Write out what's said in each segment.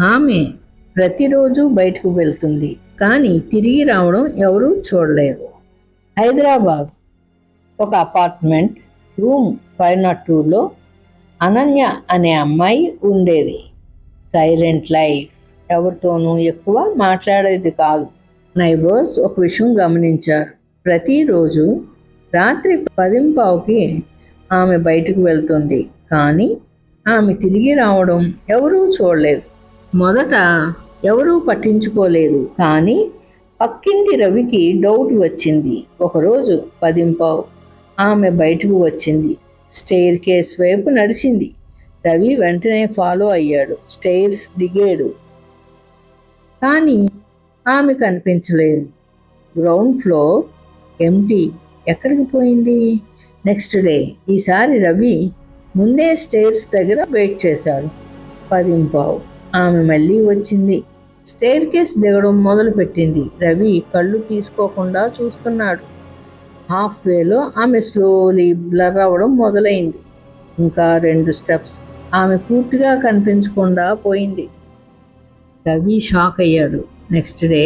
ఆమె ప్రతిరోజు బయటకు వెళ్తుంది, కానీ తిరిగి రావడం ఎవరూ చూడలేదు. హైదరాబాద్ ఒక అపార్ట్మెంట్ రూమ్ 502లో అనన్య అనే అమ్మాయి ఉండేది. సైలెంట్ లైఫ్, ఎవరితోనూ ఎక్కువ మాట్లాడేది కాదు. నైబర్స్ ఒక విషయం గమనించారు. ప్రతిరోజు రాత్రి 10:15కి ఆమె బయటకు వెళ్తుంది, కానీ ఆమె తిరిగి రావడం ఎవరూ చూడలేదు. మొదట ఎవరూ పట్టించుకోలేదు, కానీ పక్కింటి రవికి డౌట్ వచ్చింది. ఒకరోజు 10:15 ఆమె బయటకు వచ్చింది. స్టెయిర్ కేస్ వైపు నడిచింది. రవి వెంటనే ఫాలో అయ్యాడు. స్టెయిర్స్ దిగాడు, కానీ ఆమె కనిపించలేదు. Ground floor empty. ఎక్కడికి పోయింది? నెక్స్ట్ డే ఈసారి రవి ముందే స్టెయిర్స్ దగ్గర వెయిట్ చేశాడు. 10:15 ఆమె మళ్ళీ వచ్చింది. స్టెయిర్ కేస్ దిగడం మొదలుపెట్టింది. రవి కళ్ళు తీసుకోకుండా చూస్తున్నాడు. హాఫ్ వేలో ఆమె స్లోలీ బ్లర్ అవ్వడం మొదలైంది. ఇంకా 2 స్టెప్స్, ఆమె పూర్తిగా కనిపించకుండా పోయింది. రవి షాక్ అయ్యాడు. నెక్స్ట్ డే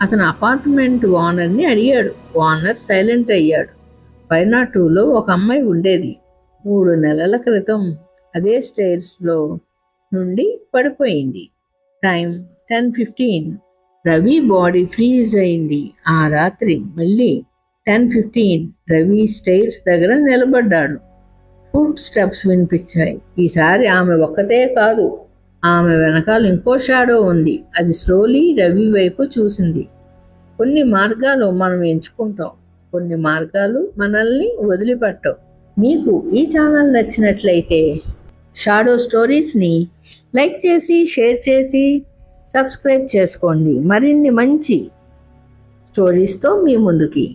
అతను అపార్ట్మెంట్ ఓనర్ని అడిగాడు. ఓనర్ సైలెంట్ అయ్యాడు. 502లో ఒక అమ్మాయి ఉండేది. 3 నెలల క్రితం అదే స్టెయిర్స్లో నుండి పడిపోయింది. టైం 10:15. రవి బాడీ ఫ్రీజ్ అయింది. ఆ రాత్రి మళ్ళీ 10:15 రవి స్టెయిర్స్ దగ్గర నిలబడ్డాడు. ఫుట్ స్టెప్స్ వినిపించాయి. ఈసారి ఆమె ఒక్కతే కాదు, ఆమె వెనకాల ఇంకో షాడో ఉంది. అది స్లోలీ రవి వైపు చూసింది. కొన్ని మార్గాలు మనం ఎంచుకుంటాం, కొన్ని మార్గాలు మనల్ని వదిలిపెట్టవు. మీకు ఈ ఛానల్ నచ్చినట్లయితే షాడో స్టోరీస్ని లైక్ చేసి, షేర్ చేసి, సబ్స్క్రైబ్ చేసుకోండి. మరిన్ని మంచి స్టోరీస్తో మీ ముందుకి.